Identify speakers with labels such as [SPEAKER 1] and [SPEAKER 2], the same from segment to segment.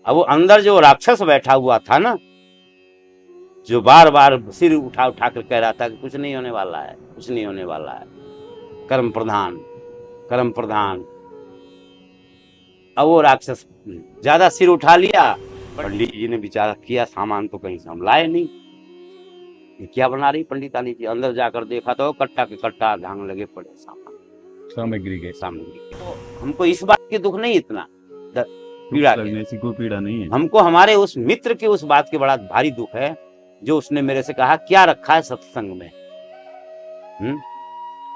[SPEAKER 1] अब वो अंदर जो राक्षस बैठा हुआ था ना, जो बार बार सिर उठा उठा कर कह रहा था कि कुछ नहीं होने वाला है, कुछ नहीं होने वाला है, कर्म प्रधान, कर्म प्रधान। अब वो राक्षस ज्यादा सिर उठा लिया। पंडित जी ने विचार किया, सामान तो कहीं से हम लाए नहीं, ये क्या बना रही पंडितानी जी। अंदर जाकर देखा तो कट्टा के कट्टा धांग लगे पड़े सामान,
[SPEAKER 2] सामग्री के।
[SPEAKER 1] सामग्री के। तो हमको इस बात की दुख नहीं, इतना पीड़ा के,
[SPEAKER 2] लगने से कोई पीड़ा नहीं है।
[SPEAKER 1] हमको हमारे उस मित्र की उस बात की बड़ा भारी दुख है, जो उसने मेरे से कहा क्या रखा है सत्संग में।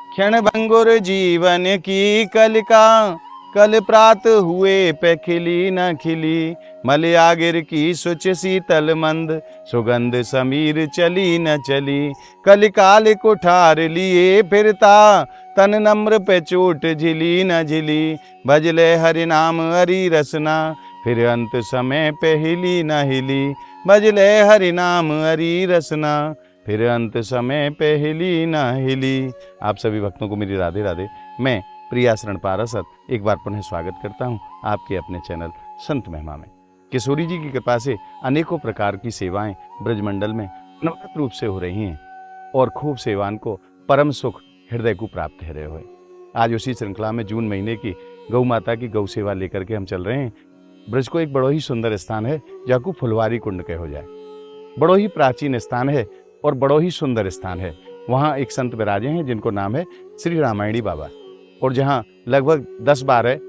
[SPEAKER 3] क्षण भंगुर जीवन की कलिका, कल प्रात हुए पे खिली न खिली। मलयागिर की सुच शीतल मंद, सुगंध समीर चली न चली। कलिकाल कुठार लिए फिरता, तन नम्र पे चोट झिली न झिली। भजले हरि नाम हरि रसना, फिर अंत समय पे हिली न हिली। भजले हरि नाम हरि रसना, फिर अंत समय पे हिली न हिली। आप सभी भक्तों को मेरी राधे राधे। मैं प्रियाशरण पारसत एक बार पुनः स्वागत करता हूं आपके अपने चैनल संत महिमा में। किशोरी जी की कृपा से अनेकों प्रकार की सेवाएं ब्रजमंडल में अनवरत रूप से हो रही हैं और खूब सेवान को परम सुख हृदय को प्राप्त है रहे हुए। आज उसी श्रृंखला में जून महीने की गौ माता की गौ सेवा लेकर के हम चल रहे हैं। ब्रज को एक बड़ो ही सुंदर स्थान है, जाकू फुलवारी कुंड कहो जाए। बड़ो ही प्राचीन स्थान है और बड़ो ही सुंदर स्थान है। वहाँ एक संत विराजे हैं जिनको नाम है श्री रामायणी बाबा, और जहाँ लगभग 10-12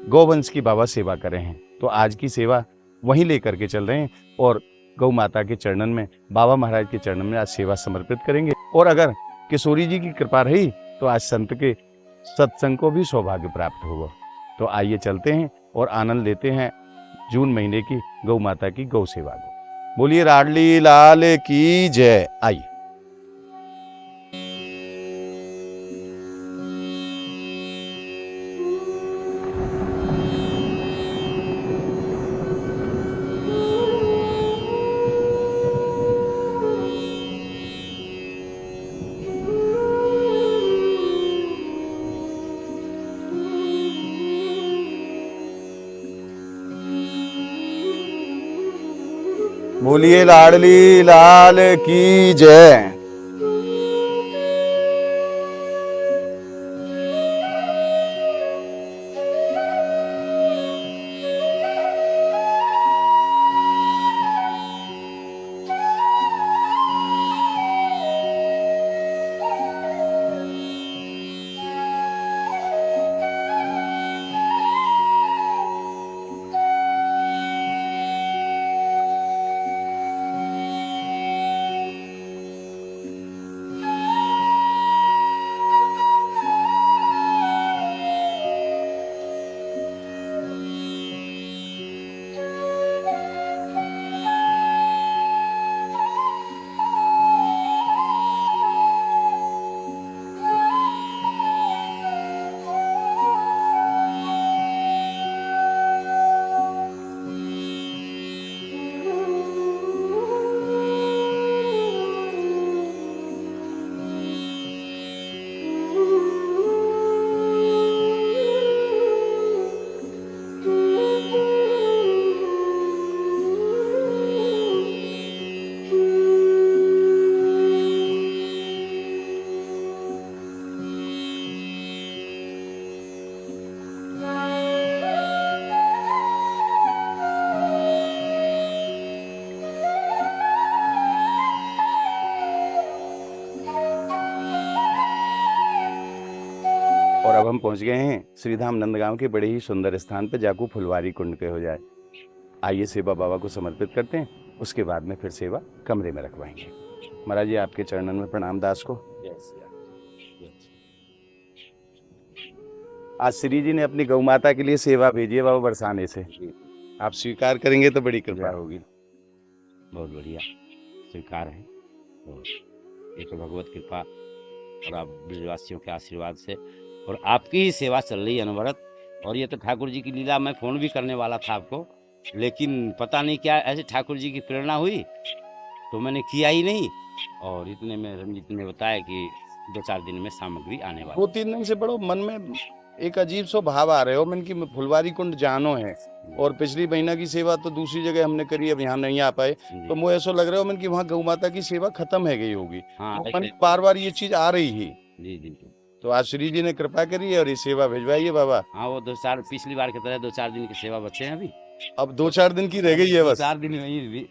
[SPEAKER 3] गौवंश की बाबा सेवा कर रहे हैं। तो आज की सेवा वहीं लेकर के चल रहे हैं और गौ माता के चरणन में, बाबा महाराज के चरणन में आज सेवा समर्पित करेंगे। और अगर किशोरी जी की कृपा रही तो आज संत के सत्संग को भी सौभाग्य प्राप्त होगा। तो आइए चलते हैं और आनंद लेते हैं जून महीने की गौ माता की गौ सेवा को। बोलिए लाडली लाल की जय। आइए। बोलिए लाडली लाल की जय। और अब हम पहुंच गए हैं श्रीधाम नंदगांव के बड़े ही सुंदर स्थान पर, जाकू फुलवारी कुंड के हो जाए। आइए सेवा बाबा को समर्पित करते हैं, उसके बाद में फिर सेवा कमरे में रखवाएंगे। महाराज जी आपके चरणन में प्रणाम दास को। आज श्री जी ने अपनी गौ माता के लिए सेवा भेजी है बाबा बरसाने से, आप स्वीकार करेंगे तो बड़ी कृपा होगी।
[SPEAKER 1] बहुत बढ़िया स्वीकार है, और ये तो भगवत कृपा और आप ब्रजवासियों के आशीर्वाद से और आपकी ही सेवा चल रही है अनवरत। और ये तो ठाकुर जी की लीला, मैं फ़ोन भी करने वाला था आपको, लेकिन पता नहीं क्या ऐसे ठाकुर जी की प्रेरणा हुई तो मैंने किया ही नहीं। और इतने में रंजीत ने बताया कि 2-4 दिन में सामग्री आने वाली।
[SPEAKER 3] 2-3 दिन से बड़ो मन में एक अजीब सो भाव आ रहे हो मन की फुलवारी कुंड जानो है और पिछली महीना की सेवा तो दूसरी जगह हमने करी, अब यहाँ नहीं आ पाए, तो मुझे ऐसा लग रहा है मन की वहाँ गौ माता की सेवा खत्म है गई होगी।
[SPEAKER 1] हाँ
[SPEAKER 3] तो मन बार बार ये चीज आ रही ही,
[SPEAKER 1] जी जी जी।
[SPEAKER 3] तो आज श्री जी ने कृपा करी है और ये सेवा भिजवाइए बाबा।
[SPEAKER 1] हाँ वो 2-4 पिछली बार की तरह 2-4 दिन की सेवा बचे हैं अभी।
[SPEAKER 3] अब 2-4 दिन की रह गई है बस।
[SPEAKER 1] 4 दिन में ही भी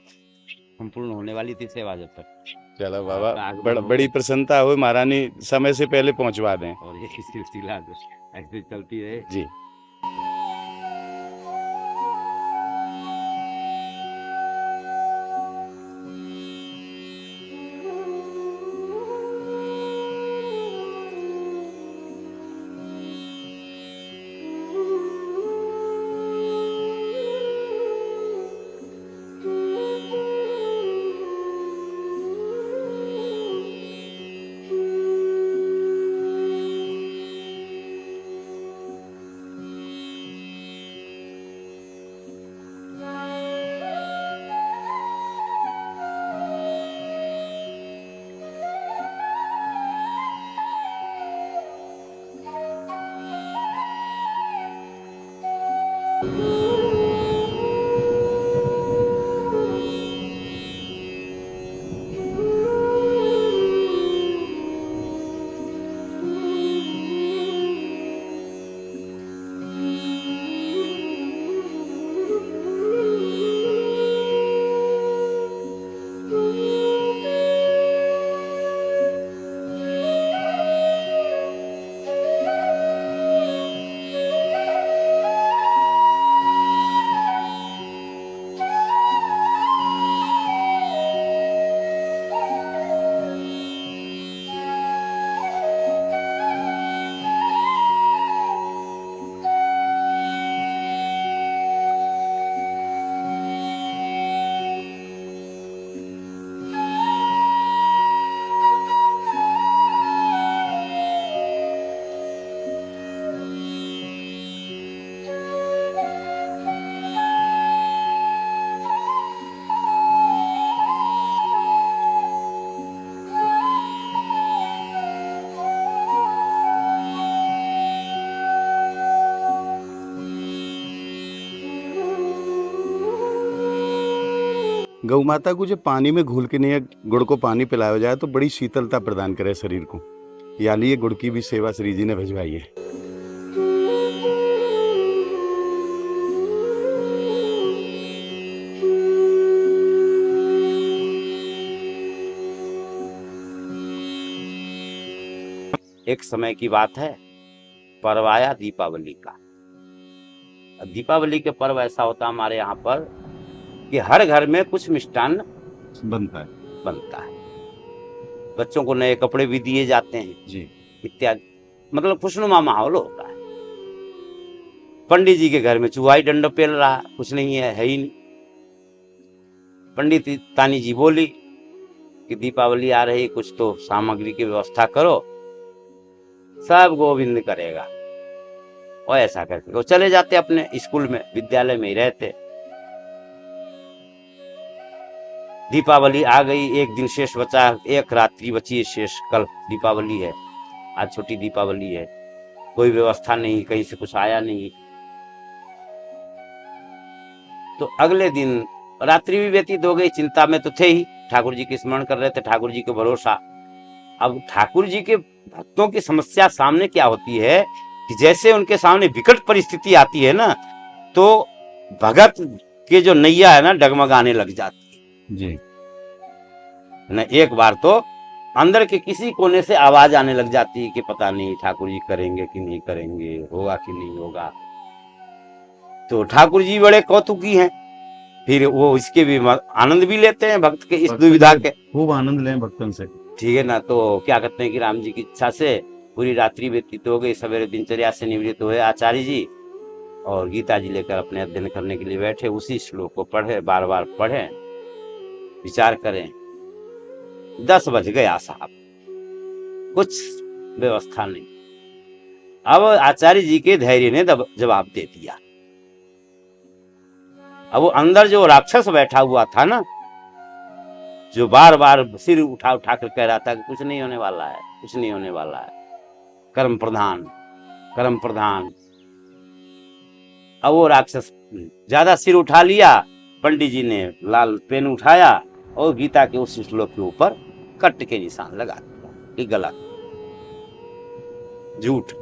[SPEAKER 1] संपूर्ण होने वाली थी सेवा जब तक।
[SPEAKER 3] चलो बाबा,
[SPEAKER 1] आपका आगमन हो
[SPEAKER 3] बड़ी प्रसन्नता हो, महारानी समय से पहले पहुंचवा दें।
[SPEAKER 1] और ये सिलसिला ऐसे चलती रहे।
[SPEAKER 3] जी। गौ माता को जब पानी में घुल के नहीं गुड़ को पानी पिलाया जाए तो बड़ी शीतलता प्रदान करे शरीर को। या लिए गुड़ की भी सेवा श्री जी ने भिजवाई है।
[SPEAKER 1] एक समय की बात है, पर्व आया दीपावली का। दीपावली के पर्व ऐसा होता हमारे यहाँ पर कि हर घर में कुछ मिष्टान्न बनता है। बच्चों को नए कपड़े भी दिए जाते हैं
[SPEAKER 3] जी।
[SPEAKER 1] इत्यादि, मतलब खुशनुमा माहौल होता है। पंडित जी के घर में चुवाई डंडा पेल रहा, कुछ नहीं है ही नहीं। पंडित तानी जी बोली कि दीपावली आ रही, कुछ तो सामग्री की व्यवस्था करो। सब गोविंद करेगा। और ऐसा करके वो चले जाते अपने स्कूल में, विद्यालय में ही रहते। दीपावली आ गई, एक दिन शेष बचा, एक रात्रि बची है शेष। कल दीपावली है, आज छोटी दीपावली है। कोई व्यवस्था नहीं, कहीं से कुछ आया नहीं। तो अगले दिन रात्रि भी व्यतीत हो गई, चिंता में तो थे ही, ठाकुर जी के स्मरण कर रहे थे, ठाकुर जी के भरोसा। अब ठाकुर जी के भक्तों की समस्या सामने क्या होती है कि जैसे उनके सामने विकट परिस्थिति आती है ना, तो भगत के जो नैया है ना डगमगाने लग जाती है
[SPEAKER 2] जी।
[SPEAKER 1] ना। एक बार तो अंदर के किसी कोने से आवाज आने लग जाती है कि पता नहीं ठाकुर जी करेंगे कि नहीं करेंगे, होगा कि नहीं होगा। तो ठाकुर जी बड़े कौतुकी हैं, फिर वो इसके भी आनंद भी लेते हैं भक्त के इस दुविधा के।
[SPEAKER 2] खूब आनंद लें भक्तन से,
[SPEAKER 1] ठीक है ना। तो क्या कहते हैं कि राम जी की इच्छा से पूरी रात्रि व्यतीत हो गई। सवेरे दिनचर्या से निवृत्त हुए आचार्य जी और गीता जी लेकर अपने अध्ययन करने के लिए बैठे। उसी श्लोक को पढ़े, बार बार पढ़े, विचार करें। 10 बज गया साहब, कुछ व्यवस्था नहीं। अब आचार्य जी के धैर्य ने जवाब दे दिया। अब वो अंदर जो राक्षस बैठा हुआ था ना, जो बार बार सिर उठा उठा कर कह रहा था कि कुछ नहीं होने वाला है, कुछ नहीं होने वाला है, कर्म प्रधान कर्म प्रधान। अब वो राक्षस ज्यादा सिर उठा लिया, पंडित जी ने लाल पेन उठाया और गीता के उस श्लोक के ऊपर कट के निशान लगा दिया कि गलत, झूठ।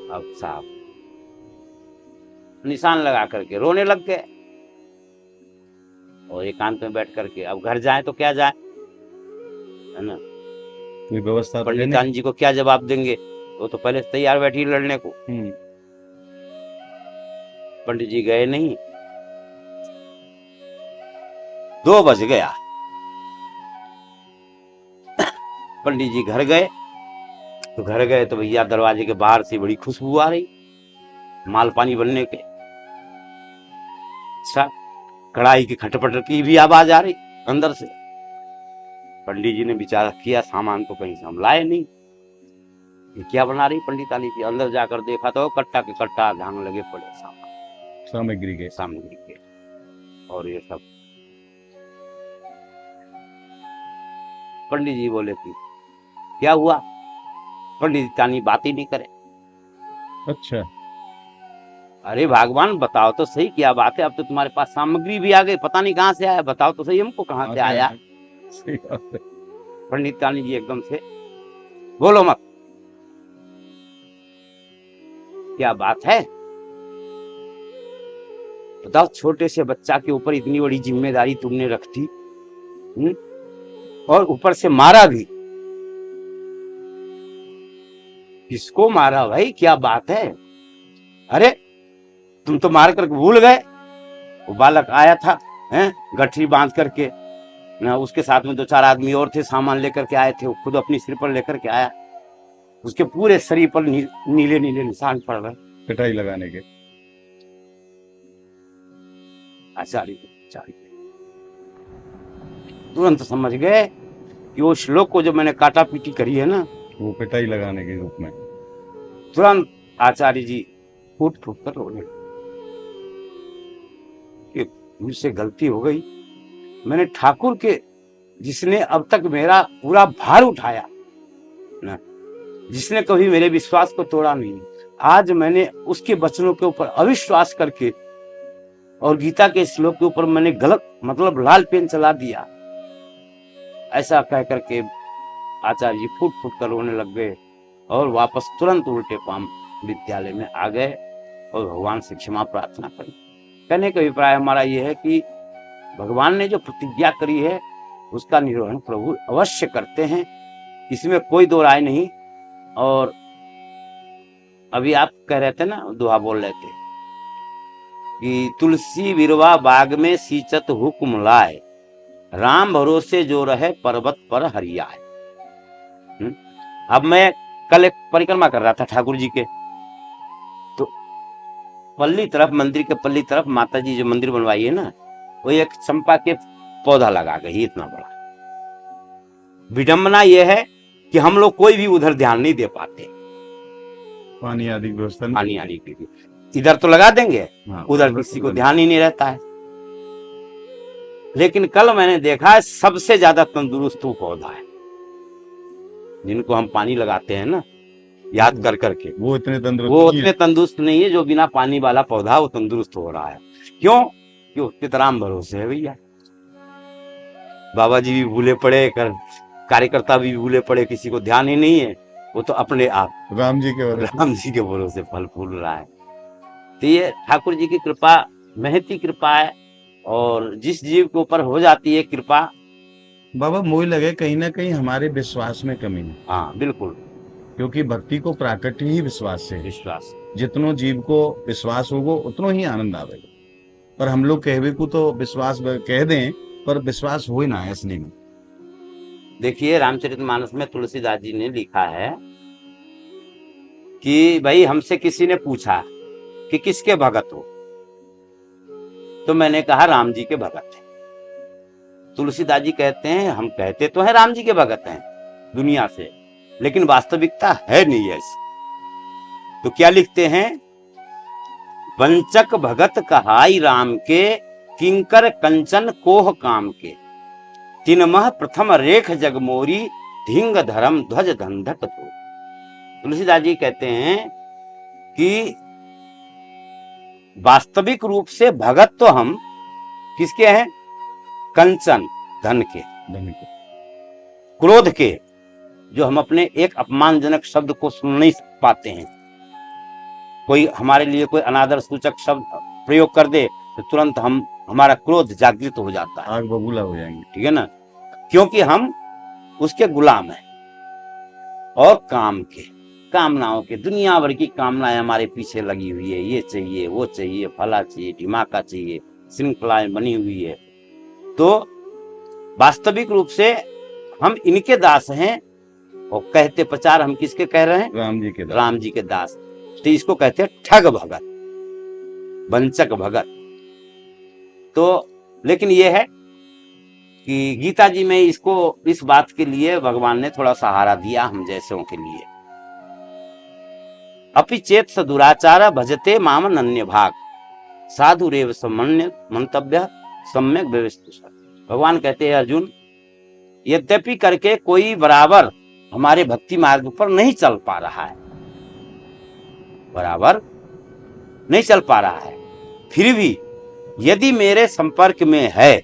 [SPEAKER 1] अब साहब निशान लगा करके रोने लग गए और एकांत में बैठ करके अब घर जाए तो क्या जाए, है ना।
[SPEAKER 2] कोई व्यवस्था तो है नहीं।
[SPEAKER 1] पंडितान जी को क्या जवाब देंगे, वो तो पहले से तैयार बैठी लड़ने को। पंडित जी गए नहीं, 2 बज गया। पंडित जी घर गए तो भैया दरवाजे के बाहर से बड़ी खुशबू आ रही, माल पानी बनने के। अच्छा, कढ़ाई की खटपट की भी आवाज आ रही अंदर से। पंडित जी ने विचार किया सामान तो कहीं से हम लाए नहीं, ये क्या बना रही पंडितानी जी। अंदर जाकर देखा तो कट्टा के कट्टा धान लगे पड़े
[SPEAKER 2] सामग्री के।
[SPEAKER 1] और ये सब। पंडित जी बोले कि क्या हुआ, पंडितानी बात ही नहीं करे।
[SPEAKER 2] अच्छा,
[SPEAKER 1] अरे भगवान बताओ तो सही क्या बात है, अब तो तुम्हारे पास सामग्री भी आ गई, पता नहीं कहाँ से आया, बताओ तो सही हमको कहाँ से आया।
[SPEAKER 2] सही बात है।
[SPEAKER 1] पंडितानी जी एकदम से बोलो मत, क्या बात है बताओ। छोटे से बच्चा के ऊपर इतनी बड़ी जिम्मेदारी तुमने रख दी, और ऊपर से मारा भी। किसको मारा भाई, क्या बात है। अरे तुम तो मार कर भूल गए, वो बालक आया था, हैं, गठरी बांध करके ना, उसके साथ में 2-4 आदमी और थे, सामान लेकर के आए थे, वो खुद अपनी सिर पर लेकर के आया। उसके पूरे शरीर पर नीले नीले निशान पड़ रहे,
[SPEAKER 2] पिटाई लगाने के।
[SPEAKER 1] आचार्य तुरंत समझ गए कि वो श्लोक को जो मैंने काटा पीटी करी है ना,
[SPEAKER 2] वो पिटाई लगाने के रूप में।
[SPEAKER 1] तुरंत आचार्य जी फूट फूट कर रोने, मुझसे गलती हो गई। मैंने ठाकुर के, जिसने अब तक मेरा पूरा भार उठाया ना, जिसने कभी मेरे विश्वास को तोड़ा नहीं, आज मैंने उसके वचनों के ऊपर अविश्वास करके और गीता के श्लोक के ऊपर मैंने गलत मतलब लाल पेन चला दिया। ऐसा कह करके आचार्य जी फूट फूट कर रोने लग गए और वापस तुरंत उल्टे पाम विद्यालय में आ गए और भगवान से क्षमा प्रार्थना करी। कहने का अभिप्राय हमारा यह है कि भगवान ने जो प्रतिज्ञा करी है उसका निर्वहन प्रभु अवश्य करते हैं, इसमें कोई दो राय नहीं। और अभी आप कह रहे थे ना, दोहा बोल रहे थे कि तुलसी बिरवा बाग में सींचत हुक्म लाए, राम भरोसे जो रहे पर्वत पर हरियाए। अब मैं कल एक परिक्रमा कर रहा था ठाकुर जी के, तो पल्ली तरफ, मंदिर के पल्ली तरफ माता जी जो मंदिर बनवाई है ना, वो एक चंपा के पौधा लगा गई इतना बड़ा। विडंबना यह है कि हम लोग कोई भी उधर ध्यान नहीं दे पाते,
[SPEAKER 2] पानी आदि की व्यवस्था नहीं।
[SPEAKER 1] पानी आने के लिए इधर तो लगा देंगे, उधर किसी को ध्यान ही नहीं रहता है। लेकिन कल मैंने देखा सबसे ज्यादा तंदुरुस्त वो पौधा है, जिनको हम पानी लगाते हैं ना याद कर करके,
[SPEAKER 2] वो इतने
[SPEAKER 1] तंदुरुस्त नहीं है जो बिना पानी वाला पौधा वो तंदुरुस्त हो रहा है। क्यों? क्यों? राम भरोसे है भैया। बाबा जी भी भूले पड़े, कार्यकर्ता भी भूले पड़े, किसी को ध्यान ही नहीं है, वो तो अपने आप राम जी के भरोसे फल फूल रहा है। तो ये ठाकुर जी की कृपा, महती कृपा है, और जिस जीव के ऊपर हो जाती है कृपा,
[SPEAKER 3] बाबा मुझे लगे कहीं ना कहीं हमारे विश्वास में कमी है।
[SPEAKER 1] हाँ बिल्कुल,
[SPEAKER 3] क्योंकि भक्ति को प्राकट्य ही विश्वास से,
[SPEAKER 1] विश्वास
[SPEAKER 3] जितनो जीव को विश्वास होगा उतनो ही आनंद आवेगा। पर हम लोग कहवे को तो विश्वास कह दें, पर विश्वास हो ही ना है असली में।
[SPEAKER 1] देखिए रामचरितमानस में तुलसीदास जी ने लिखा है कि भाई हमसे किसी ने पूछा कि किसके भगत हो, तो मैंने कहा राम जी के भगत है। तुलसीदास जी कहते हैं हम कहते तो हैं राम जी के भगत हैं दुनिया से, लेकिन वास्तविकता है नहीं ऐसी। तो क्या लिखते हैं? वंचक भगत कहाई राम के, किंकर कंचन कोह काम के, तिनमह प्रथम रेख जगमोरी, धिंग धर्म ध्वज धंधक तो। तुलसीदास जी कहते हैं कि वास्तविक रूप से भगत तो हम किसके हैं? कंचन, धन के,
[SPEAKER 2] धनिक
[SPEAKER 1] क्रोध के, जो हम अपने एक अपमानजनक शब्द को सुन नहीं पाते हैं। कोई हमारे लिए कोई अनादर सूचक शब्द प्रयोग कर दे तो तुरंत हमारा क्रोध जागृत हो जाता है,
[SPEAKER 2] आग बबूला हो जाएंगे।
[SPEAKER 1] ठीक है ना, क्योंकि हम उसके गुलाम हैं। और काम के, कामनाओं के, दुनिया भर की कामनाएं हमारे पीछे लगी हुई है, ये चाहिए, वो चाहिए, फला चाहिए, ढिमाका चाहिए, श्रृंखलाएं बनी हुई है। तो वास्तविक रूप से हम इनके दास हैं। और कहते प्रचार हम किसके कह रहे हैं?
[SPEAKER 2] राम जी के दास।
[SPEAKER 1] राम जी के दास। तो इसको कहते हैं ठग भगत, वंचक भगत। तो लेकिन ये है कि गीता जी में इसको, इस बात के लिए भगवान ने थोड़ा सहारा दिया हम जैसों के लिए। अपि चेत स दुराचार भजते माम अनन्य भाग साधु रेव समन्य मंतव्य सम्यक व्यवस्थित। भगवान कहते हैं अर्जुन, यद्यपि करके कोई बराबर हमारे भक्ति मार्ग पर नहीं चल पा रहा है, बराबर नहीं चल पा रहा है, फिर भी यदि मेरे संपर्क में है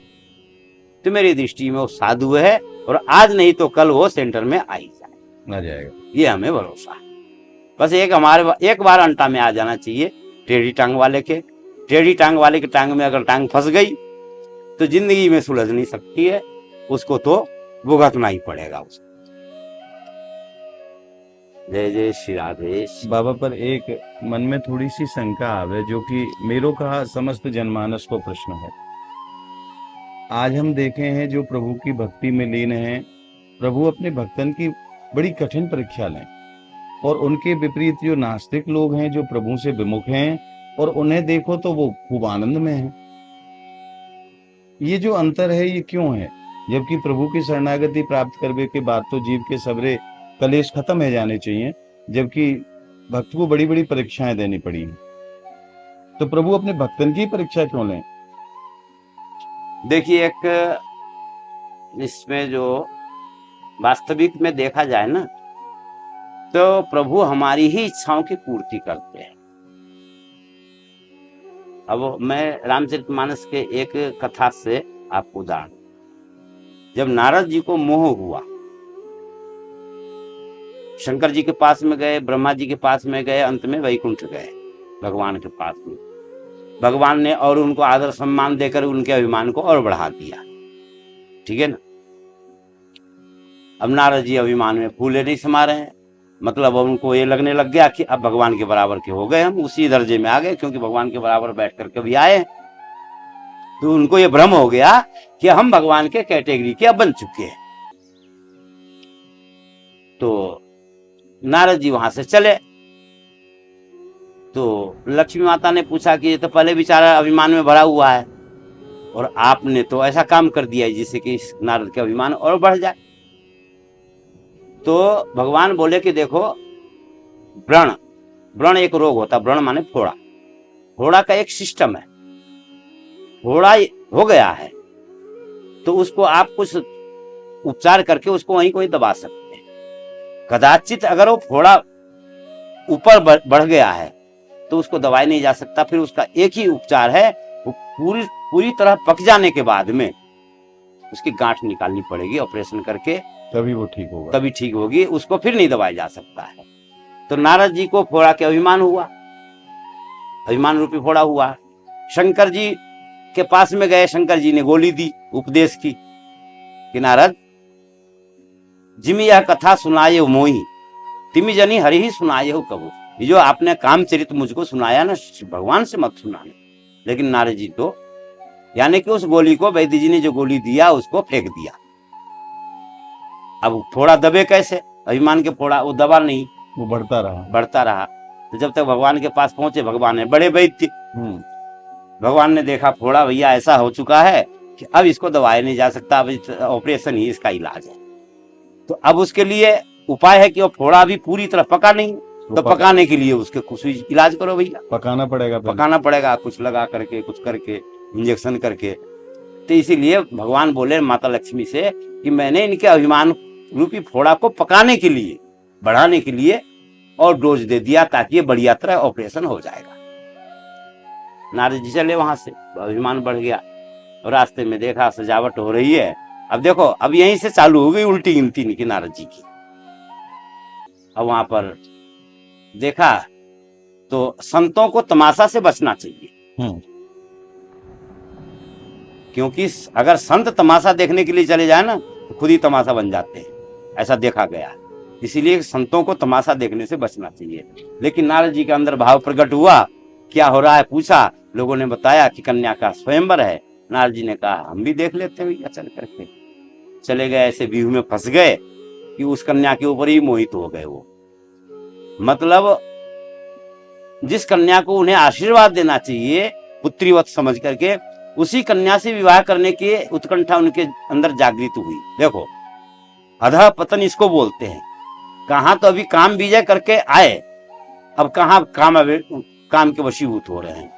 [SPEAKER 1] तो मेरी दृष्टि में वो साधु है, और आज नहीं तो कल वो सेंटर में आ ही
[SPEAKER 2] आ जाएगा।
[SPEAKER 1] ये हमें भरोसा है। बस एक बार अंटा में आ जाना चाहिए टेढ़ी टांग वाले के। टेढ़ी टांग वाले की टांग में अगर टांग फंस गई तो जिंदगी में सुलझ नहीं सकती है, उसको तो भुगतना ही पड़ेगा उसको। जय जय श्री राधे।
[SPEAKER 2] बाबा, पर एक मन में थोड़ी सी शंका आवे, जो कि मेरो कहा समस्त जनमानस को प्रश्न है। आज हम देखे हैं जो प्रभु की भक्ति में लीन हैं, प्रभु अपने भक्तन की बड़ी कठिन परीक्षा लें, और उनके विपरीत जो नास्तिक लोग हैं जो प्रभु से विमुख हैं, और उन्हें देखो तो वो खूब आनंद में हैं। ये जो अंतर है ये क्यों है? जबकि प्रभु की शरणागति प्राप्त करने के बाद तो जीव के सबरे कलेश खत्म हो जाने चाहिए, जबकि भक्त को बड़ी बड़ी परीक्षाएं देनी पड़ी हैं। तो प्रभु अपने भक्तन की परीक्षा क्यों लें?
[SPEAKER 1] देखिए, एक इसमें जो वास्तविक में देखा जाए ना, तो प्रभु हमारी ही इच्छाओं की पूर्ति करते हैं। अब मैं रामचरितमानस के एक कथा से आपको उदाहरण, जब नारद जी को मोह हुआ, शंकर जी के पास में गए, ब्रह्मा जी के पास में गए, अंत में वैकुंठ गए भगवान के पास में। भगवान ने और उनको आदर सम्मान देकर उनके अभिमान को और बढ़ा दिया, ठीक है ना। अब नारद जी अभिमान में फूले नहीं समा रहे हैं, मतलब अब उनको ये लगने लग गया कि अब भगवान के बराबर के हो गए, हम उसी दर्जे में आ गए, क्योंकि भगवान के बराबर बैठ कर कभी आए। तो उनको ये भ्रम हो गया कि हम भगवान के कैटेगरी के अब बन चुके हैं। तो नारद जी वहां से चले। तो लक्ष्मी माता ने पूछा कि ये तो पहले बेचारा अभिमान में भरा हुआ है, और आपने तो ऐसा काम कर दिया है जिससे कि इस नारद के अभिमान और बढ़ जाए। तो भगवान बोले कि देखो, व्रण एक रोग होता है, व्रण माने फोड़ा। फोड़ा का एक सिस्टम है, फोड़ा हो गया है तो उसको आप कुछ उपचार करके उसको वहीं कोई दबा सकते हैं। कदाचित अगर वो फोड़ा ऊपर बढ़ गया है तो उसको दबाया नहीं जा सकता, फिर उसका एक ही उपचार है, वो पूरी तरह पक जाने के बाद में उसकी गांठ निकालनी पड़ेगी ऑपरेशन करके,
[SPEAKER 2] तभी वो ठीक होगा,
[SPEAKER 1] तभी ठीक होगी, उसको फिर नहीं दबाया जा सकता है। तो नारद जी को फोड़ा के अभिमान हुआ, अभिमान रूपी फोड़ा हुआ। शंकर जी के पास में गए, शंकर जी ने गोली दी उपदेश की कि नारद, जिमी यह कथा सुनाये मोही, तिमी जनी हरि ही सुनाये हो कबू। ये जो आपने कामचरित मुझको सुनाया ना, भगवान से मत सुनाने। लेकिन नारद जी तो, यानी कि उस गोली को वैद्य जी ने जो गोली दिया उसको फेंक दिया। अब फोड़ा दबे कैसे? अभिमान के फोड़ा वो दबा नहीं,
[SPEAKER 2] वो बढ़ता रहा।
[SPEAKER 1] तो जब तक भगवान के पास पहुंचे, भगवान ने बड़े वैद्य, भगवान ने देखा फोड़ा भैया ऐसा हो चुका है कि अब इसको दबाया नहीं जा सकता, अब ऑपरेशन ही इसका इलाज है। तो अब उसके लिए उपाय है कि वो फोड़ा अभी पूरी तरह पका नहीं, तो पकाने के लिए उसके कुछ इलाज करो भैया,
[SPEAKER 2] पकाना पड़ेगा,
[SPEAKER 1] कुछ लगा करके, कुछ करके, इंजेक्शन करके। तो इसीलिए भगवान बोले माता लक्ष्मी से कि मैंने इनके अभिमान रूपी फोड़ा को पकाने के लिए, बढ़ाने के लिए और डोज दे दिया ताकि ये बढ़िया तरह ऑपरेशन हो जाएगा। नारद जी चले वहां से, अभिमान बढ़ गया और रास्ते में देखा सजावट हो रही है। अब देखो, अब यहीं से चालू हो गई उल्टी गिनती इनकी नारद जी की। अब वहां पर देखा तो संतों को तमाशा से बचना चाहिए, क्योंकि अगर संत तमाशा देखने के लिए चले जाए ना तो खुद ही तमाशा बन जाते हैं, ऐसा देखा गया। इसीलिए संतों को तमाशा देखने से बचना चाहिए। लेकिन नारद जी के अंदर भाव प्रकट हुआ, क्या हो रहा है पूछा, लोगों ने बताया कि कन्या का स्वयंवर है। नारद जी ने कहा हम भी देख लेते हैं भैया, चल करके चले गए। ऐसे व्यूह में फंस गए कि उस कन्या के ऊपर ही मोहित हो गए वो। मतलब जिस कन्या को उन्हें आशीर्वाद देना चाहिए पुत्रीवत समझ करके, उसी कन्या से विवाह करने की उत्कंठा उनके अंदर जागृत हुई। देखो, अधः पतन इसको बोलते हैं। कहां तो अभी काम विजय करके आए, अब कहां काम के वशीभूत हो रहे हैं,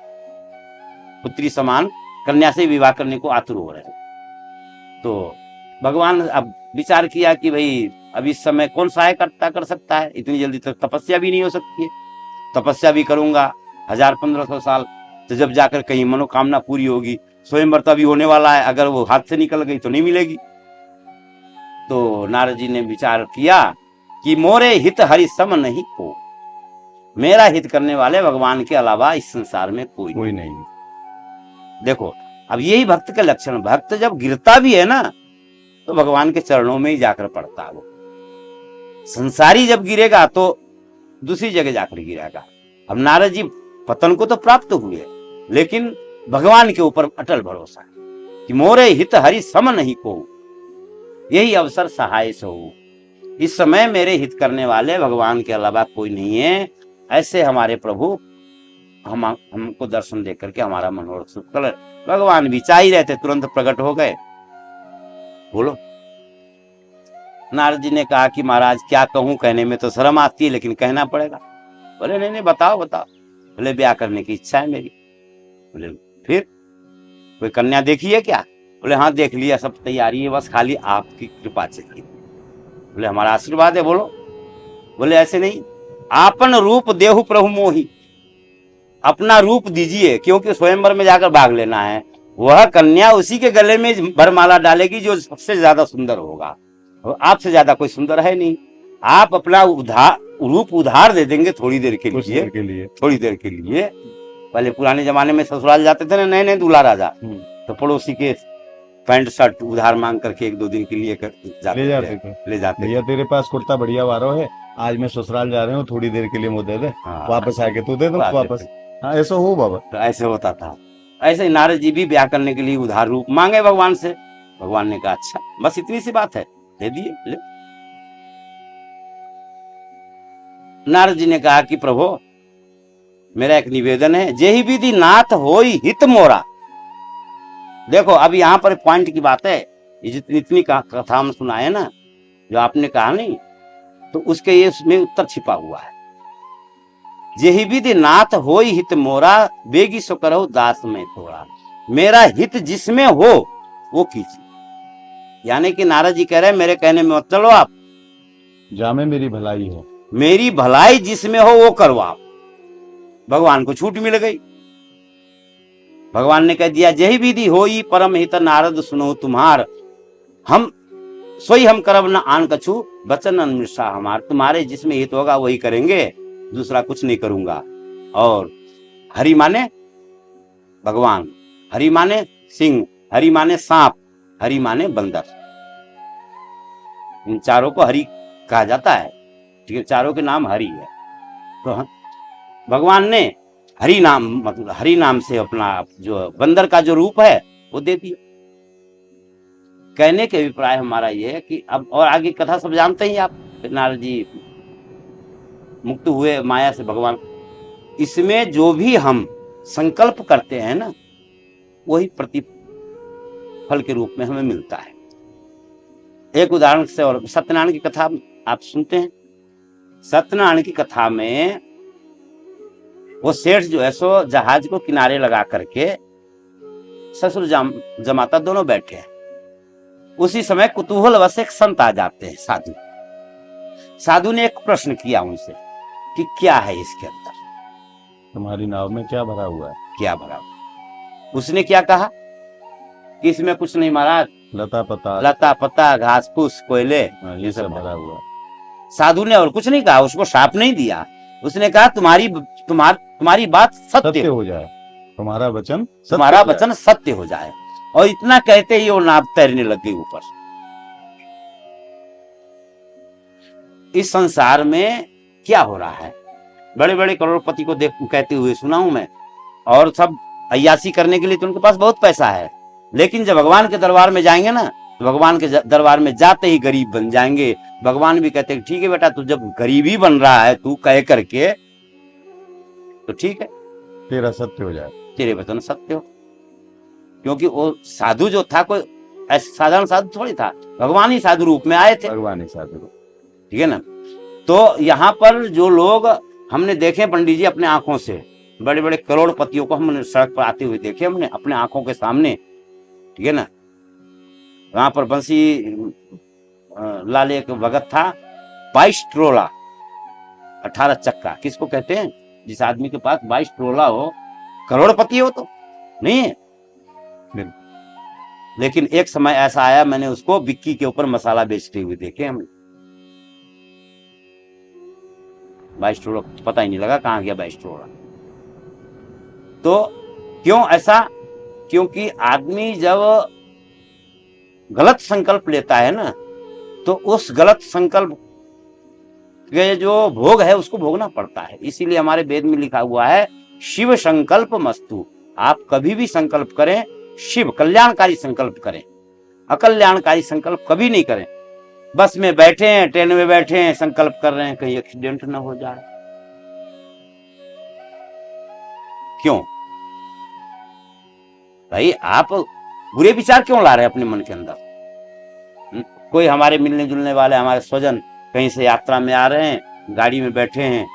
[SPEAKER 1] पुत्री समान कन्या से विवाह करने को आतुर हो रहे हैं। तो भगवान अब विचार किया कि भाई अब इस समय कौन सहायता कर सकता है, इतनी जल्दी तक तपस्या भी नहीं हो सकती है। तपस्या भी करूंगा 1000-1500 साल, तो जब जाकर कहीं मनोकामना पूरी होगी। स्वयंवर तो अभी होने वाला है, अगर वो हाथ से निकल गई तो नहीं मिलेगी। तो नारद जी ने विचार किया कि मोरे हित हरि सम नहीं को, मेरा हित करने वाले भगवान के अलावा इस संसार में कोई नहीं। देखो, अब यही भक्त का लक्षण, भक्त जब गिरता भी है ना तो भगवान के चरणों में ही जाकर पड़ता है वो। संसारी जब गिरेगा तो दूसरी जगह जाकर गिरेगा। अब नारद जी पतन को तो प्राप्त हुए, लेकिन भगवान के ऊपर अटल भरोसा है कि मोरे हित हरि सम नहीं को, यही अवसर सहाय से हो। इस समय मेरे हित करने वाले भगवान के अलावा कोई नहीं है। ऐसे हमारे प्रभु हमको दर्शन दे करके हमारा मनोरथ सुख कर, भगवान भी चाह ही रहते, तुरंत प्रकट हो गए। बोलो। नारद जी ने कहा कि महाराज क्या कहूं, कहने में तो शर्म आती है लेकिन कहना पड़ेगा। बोले नहीं नहीं बताओ बताओ। बोले ब्याह करने की इच्छा है मेरी। बोले फिर कोई कन्या देखी है क्या? बोले हाँ देख लिया, सब तैयारी है, बस खाली आपकी कृपा चाहिए। बोले हमारा आशीर्वाद है। बोलो। बोले ऐसे नहीं, आपन रूप देहु प्रभु मोही, अपना रूप दीजिए, क्योंकि स्वयंवर में जाकर भाग लेना है। वह कन्या उसी के गले में वरमाला डालेगी जो सबसे ज्यादा सुंदर होगा, और आपसे ज्यादा कोई सुंदर है नहीं। आप अपना रूप उधार दे देंगे थोड़ी देर के लिए, थोड़ी देर के लिए। पहले पुराने जमाने में ससुराल जाते थे ना नए नए दूल्हा राजा, तो पड़ोसी के पैंट शर्ट उधार मांग करके 1-2 दिन के लिए ले जाते
[SPEAKER 3] भैया तेरे पास कुर्ता बढ़िया वारो है, आज मैं ससुराल जा रहा हूँ, थोड़ी देर के लिए मुझे दे दे, वापस आके तू दे दो वापस। हाँ ऐसा हो बाबा।
[SPEAKER 1] तो ऐसे होता था। ऐसे ही नारद जी भी ब्याह करने के लिए उधार रूप मांगे भगवान से। भगवान ने कहा अच्छा बस इतनी सी बात है, दे दिए। ले। नारद जी ने कहा कि प्रभु मेरा एक निवेदन है, जेहि विधि नाथ होई हित मोरा। देखो अब यहाँ पर पॉइंट की बात है, ये जितनी इतनी कथा हम सुनाए ना, जो आपने कहा नहीं, तो उसके ये उसमें उत्तर छिपा हुआ है। जेहि विधि नाथ होई हित मोरा, बेगी सो करो दास में थोड़ा। मेरा हित जिसमें हो वो कीजिए। यानी कि नारद जी कह रहे हैं मेरे कहने में मत चलो आप,
[SPEAKER 3] जामे मेरी भलाई हो,
[SPEAKER 1] मेरी भलाई जिसमें हो वो करो आप। भगवान को छूट मिल गई। भगवान ने कह दिया जेहि विधि होई परम हित नारद सुनो तुम्हार, हम सोई हम करब न आन कछु बचन अनमृषा हमार। तुम्हारे जिसमें हित होगा वही करेंगे, दूसरा कुछ नहीं करूंगा। और हरि माने भगवान, हरि माने सिंह, हरि माने सांप, हरि माने बंदर। इन चारों को हरि कहा जाता है, ठीक है, चारों के नाम हरि है। तो भगवान ने हरि नाम, मतलब हरि नाम से अपना जो बंदर का जो रूप है वो दे दिया। कहने के अभिप्राय हमारा ये है कि अब और आगे कथा सब जानते ही आप, नारद जी मुक्त हुए माया से भगवान। इसमें जो भी हम संकल्प करते हैं ना, वही प्रतिफल के रूप में हमें मिलता है। एक उदाहरण से, और सत्यनारायण की कथा आप सुनते हैं। सत्यनारायण की कथा में वो सेठ जो है सो जहाज को किनारे लगा करके ससुर जमाता दोनों बैठे हैं। उसी समय कुतूहलवश एक संत आ जाते हैं, साधु। साधु ने एक प्रश्न किया उनसे कि क्या है इसके अंदर,
[SPEAKER 2] तुम्हारी नाव में क्या भरा हुआ है?
[SPEAKER 1] क्या भरा हुआ? उसने क्या कहा कि इसमें कुछ नहीं महाराज,
[SPEAKER 2] लता पता,
[SPEAKER 1] लता पता, घास फूस, कोयले,
[SPEAKER 2] ये सब भरा हुआ है।
[SPEAKER 1] साधु ने और कुछ नहीं कहा, उसको शाप नहीं दिया। उसने कहा तुम्हारी बात सत्य
[SPEAKER 2] हो जाए, तुम्हारा वचन
[SPEAKER 1] सत्य हो जाए। और इतना कहते ही वो नाव तैरने लग गई ऊपर। इस संसार में क्या हो रहा है, बड़े बड़े करोड़पति को देख कहते हुए सुना हूं मैं, और सब अय्यासी करने के लिए तो उनके पास बहुत पैसा है, लेकिन जब भगवान के दरबार में जाएंगे ना, तो भगवान के दरबार में जाते ही गरीब बन जाएंगे। भगवान भी कहते हैं ठीक है बेटा, तू जब गरीब ही बन रहा है तू कह करके, तो ठीक है,
[SPEAKER 2] तेरा सत्य हो जाए,
[SPEAKER 1] तेरे वचन सत्य हो। क्योंकि वो साधु जो था कोई ऐसा साधारण साधु थोड़ी था, भगवान ही साधु रूप में आए थे,
[SPEAKER 2] भगवान ही साधु,
[SPEAKER 1] ठीक है ना। तो यहाँ पर जो लोग हमने देखे पंडित जी अपने आंखों से, बड़े बड़े करोड़पतियों को हमने सड़क पर आते हुए देखे हमने अपने आंखों के सामने, ठीक है ना। वहां पर बंसी लाल एक भगत था, 22 ट्रोला 18 चक्का, किसको कहते हैं? जिस आदमी के पास 22 ट्रोला हो, करोड़पति हो तो नहीं है। लेकिन एक समय ऐसा आया, मैंने उसको बिक्की के ऊपर मसाला बेचते हुए देखे हमने। 22 ट्रोला पता ही नहीं लगा कहां गया 22 ट्रोला। तो क्यों ऐसा? क्योंकि आदमी जब गलत संकल्प लेता है ना, तो उस गलत संकल्प के जो भोग है उसको भोगना पड़ता है। इसीलिए हमारे वेद में लिखा हुआ है शिव संकल्प मस्तु। आप कभी भी संकल्प करें, शिव कल्याणकारी संकल्प करें, अकल्याणकारी संकल्प कभी नहीं करें। बस में बैठे हैं, ट्रेन में बैठे हैं, संकल्प कर रहे हैं कहीं एक्सीडेंट ना हो जाए। क्यों भाई, आप बुरे विचार क्यों ला रहे हैं अपने मन के अंदर? कोई हमारे मिलने जुलने वाले हमारे स्वजन कहीं से यात्रा में आ रहे हैं, गाड़ी में बैठे हैं,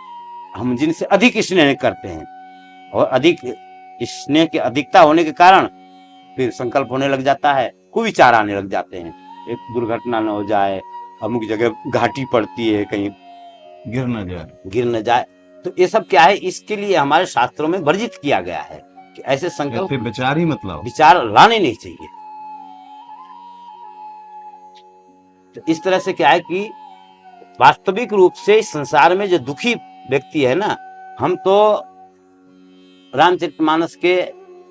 [SPEAKER 1] हम जिनसे अधिक स्नेह करते हैं, और अधिक स्नेह की अधिकता होने के कारण फिर संकल्प होने लग जाता है, कुविचार आने लग जाते हैं, एक दुर्घटना न हो जाए, अमुक जगह घाटी पड़ती है, कहीं गिर न जाए। तो ये सब क्या है, इसके लिए हमारे शास्त्रों में वर्जित किया गया है कि ऐसे संकल्प
[SPEAKER 2] विचार ही मतलब
[SPEAKER 1] विचार लाने नहीं चाहिए। तो इस तरह से क्या है कि वास्तविक रूप से इस संसार में जो दुखी व्यक्ति है ना, हम तो रामचरितमानस के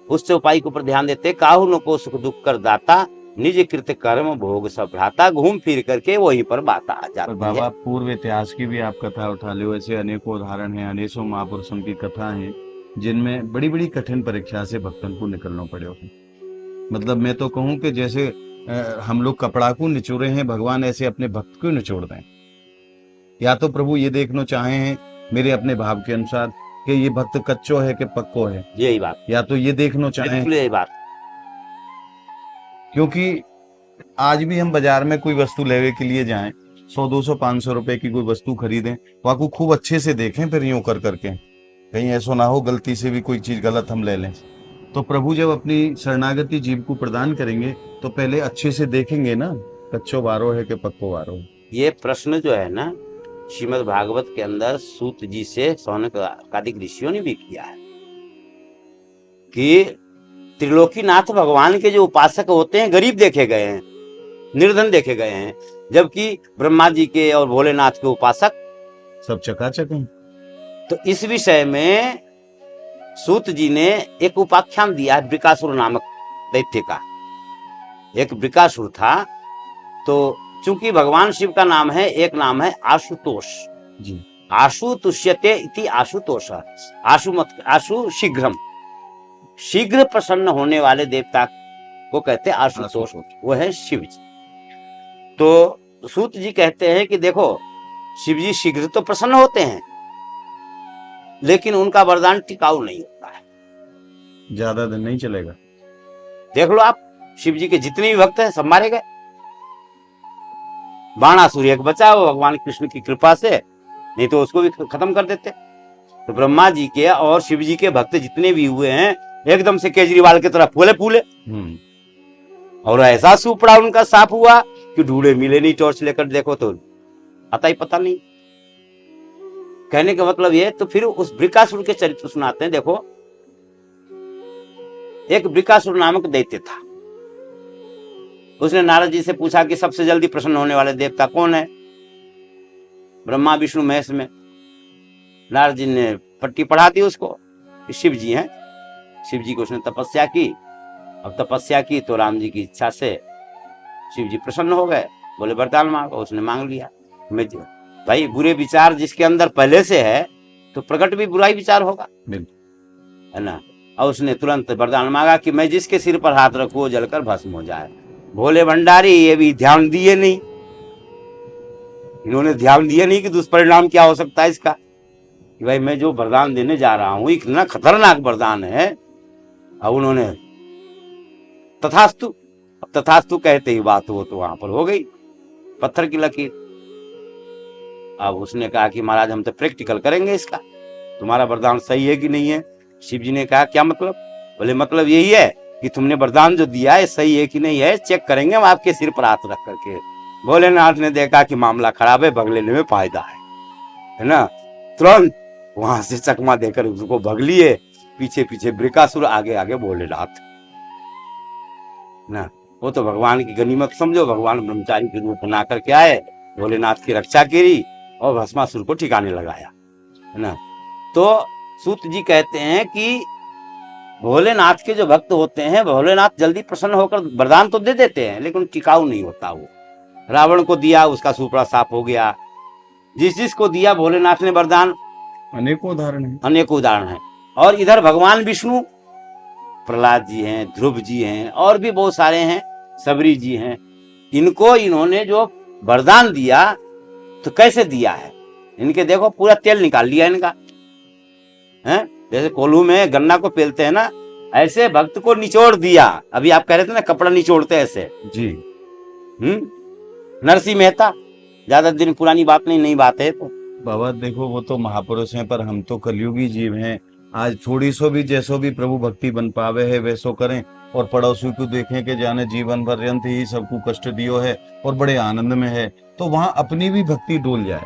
[SPEAKER 1] उस चौपाई के ऊपर ध्यान देते, काहू न को सुख दुख कर दाता, निज कृत कर्म भोग सब भ्राता, घूम फिर करके वहीं पर बात आ जाती है।
[SPEAKER 2] बाबा पूर्व इतिहास की भी आप कथा उठा लो, ऐसे अनेकों उदाहरण हैं, अनेकों महापुरुषों की कथा है जिनमें बड़ी बड़ी कठिन परीक्षा से भक्तन को निकलना पड़े। मतलब मैं तो कहूँ कि जैसे हम लोग कपड़ा को निचोड़े हैं, भगवान ऐसे अपने भक्त को निचोड़ दें। या तो प्रभु ये देखना चाहे हैं मेरे अपने भाव के अनुसार कि ये भक्त कच्चो है कि पक्को है,
[SPEAKER 1] यही बात।
[SPEAKER 2] या तो ये देखना चाहे,
[SPEAKER 1] यही बात।
[SPEAKER 2] क्योंकि आज भी हम बाजार में कोई वस्तु लेने के लिए जाएं, 100, 200, 500 रुपए की कोई वस्तु खरीदें, वाकू खूब अच्छे से देखें, फिर यूं कर करके कहीं ऐसा ना हो गलती से भी कोई चीज गलत हम ले लें। तो प्रभु जब अपनी शरणागति जीव को प्रदान करेंगे तो पहले अच्छे से देखेंगे ना, कच्चो वारो है कि पक्को वारो। ये
[SPEAKER 1] प्रश्न जो है ना, श्रीमद् भागवत के अंदर सूत जी से सौनक आदि ऋषियों ने भी किया है कि त्रिलोकीनाथ भगवान के जो उपासक होते हैं गरीब देखे गए हैं, निर्धन देखे गए हैं, जबकि ब्रह्मा जी के और भोलेनाथ के उपासक
[SPEAKER 2] सब चकाचक हैं।
[SPEAKER 1] तो इस विषय में सूत जी ने एक उपाख्यान दिया है, वृकासुर नामक दैत्य का। एक वृकासुर था, तो चूंकि भगवान शिव का नाम है, एक नाम है आशुतोष जी, आशु तुष्यते इति आशुतोष। आशु शीघ्रम, शीघ्र प्रसन्न होने वाले देवता को कहते हैं आशुतोष, वो है शिव जी। तो सूत जी कहते हैं कि देखो शिव जी शीघ्र तो प्रसन्न होते हैं, लेकिन उनका वरदान टिकाऊ नहीं होता है,
[SPEAKER 2] ज्यादा दिन नहीं चलेगा।
[SPEAKER 1] देख लो आप, शिव जी के जितने भी भक्त हैं सब मारे गए। बाणासुर एक बचा वो भगवान कृष्ण की कृपा से, नहीं तो उसको भी खत्म कर देते। तो ब्रह्मा जी के और शिव जी के भक्त जितने भी हुए हैं एकदम से केजरीवाल की तरह फूले फूले, और ऐसा सुपड़ा उनका साफ हुआ कि ढूंढे मिले नहीं, टॉर्च लेकर देखो तो आता ही पता नहीं। कहने का मतलब ये, तो फिर उस वृकासुर के चरित्र सुनाते हैं। देखो, एक वृकासुर नामक दैत्य था। उसने नारद जी से पूछा कि सबसे जल्दी प्रसन्न होने वाले देवता कौन है? ब्रह्मा विष्णु महेश में। नारद जी ने पट्टी पढ़ा दी उसको, शिव जी हैं। शिव जी को उसने तपस्या की, अब तपस्या की तो राम जी की इच्छा से शिव जी प्रसन्न हो गए, बोले वरदान मांगो। उसने मांग लिया। मैं भाई, बुरे विचार जिसके अंदर पहले से है तो प्रकट भी बुरा ही विचार होगा, है ना। और उसने तुरंत वरदान मांगा कि मैं जिसके सिर पर हाथ रखूं वो जलकर भस्म हो जाए। भोले भंडारी ये भी ध्यान दिए नहीं, इन्होंने ध्यान दिया नहीं कि दुष्परिणाम क्या हो सकता है इसका, कि भाई मैं जो वरदान देने जा रहा हूं इतना खतरनाक वरदान है। अब उन्होंने तथास्तु, अब तथास्तु कहते ही बात वो तो वहां पर हो गई, पत्थर की लकीर। अब उसने कहा कि महाराज हम तो प्रैक्टिकल करेंगे इसका, तुम्हारा वरदान सही है कि नहीं है। शिव जी ने कहा क्या मतलब? बोले मतलब यही है कि तुमने वरदान जो दिया है सही है कि नहीं है, चेक करेंगे हम आपके सिर पर हाथ रख करके। भोलेनाथ ने देखा कि मामला खराब है, भग लेने में फायदा है ना। तुरंत वहां से चकमा देकर उसको भग लिए, पीछे पीछे वृकासुर, आगे आगे भोलेनाथ ना। वो तो भगवान की गनीमत समझो, भगवान ब्रह्मचारी के रूप बना करके आए, भोलेनाथ की रक्षा करी और भस्मासुर को ठिकाने लगाया, है ना। तो सूत जी कहते हैं कि भोलेनाथ के जो भक्त होते हैं, भोलेनाथ जल्दी प्रसन्न होकर वरदान तो दे देते हैं लेकिन टिकाऊ नहीं होता। वो रावण को दिया, उसका सुपड़ा साफ हो गया। जिस जिसको दिया भोलेनाथ ने वरदान,
[SPEAKER 2] अनेकों उदाहरण है,
[SPEAKER 1] अनेकों उदाहरण है। और इधर भगवान विष्णु, प्रहलाद जी हैं, ध्रुव जी हैं, और भी बहुत सारे हैं, सबरी जी हैं, इनको इन्होंने जो वरदान दिया तो कैसे दिया है, इनके देखो पूरा तेल निकाल लिया इनका, है जैसे कोल्हू में गन्ना को पेलते हैं ना, ऐसे भक्त को निचोड़ दिया। अभी आप कह रहे थे ना कपड़ा निचोड़ते ऐसे
[SPEAKER 2] जी।
[SPEAKER 1] नरसिंह मेहता, ज्यादा दिन पुरानी बात नहीं, नई बात है। तो
[SPEAKER 2] बाबा देखो, वो तो महापुरुष हैं, पर हम तो कलयुगी जीव हैं। आज थोड़ी सो भी जैसो भी प्रभु भक्ति बन पावे है वैसो करें, और पड़ोसी को देखें कि जाने जीवन पर्यंत ही सबको कष्ट दियो है और बड़े आनंद में है, तो वहां अपनी भी भक्ति डोल जाए।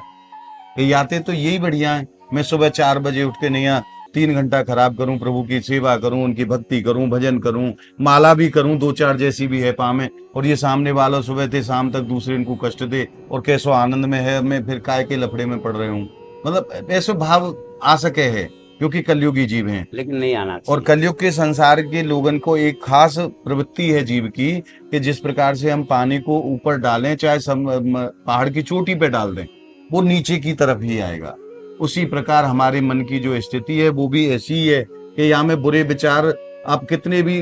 [SPEAKER 2] कि याते तो यही बढ़िया है, मैं सुबह 4 बजे उठ के नहीं 3 घंटा खराब करूं, प्रभु की सेवा करूं, उनकी भक्ति करूं, भजन करूं, माला भी करूं 2-4 जैसी भी है पामे, और ये सामने वालों सुबह से शाम तक दूसरे इनको कष्ट दे और कैसो आनंद में है, मैं फिर काय के लफड़े में पड़ रहे हूँ। मतलब ऐसे भाव आ सके है, क्योंकि कलयुगी जीव हैं,
[SPEAKER 1] लेकिन नहीं आना चाहिए।
[SPEAKER 2] और कलयुग के संसार के लोगन को एक खास प्रवृत्ति है जीव की, कि जिस प्रकार से हम पानी को ऊपर डालें, चाहे पहाड़ की चोटी पे डाल दें, वो नीचे की तरफ ही आएगा। उसी प्रकार हमारे मन की जो स्थिति है वो भी ऐसी ही है कि यहाँ में बुरे विचार आप कितने भी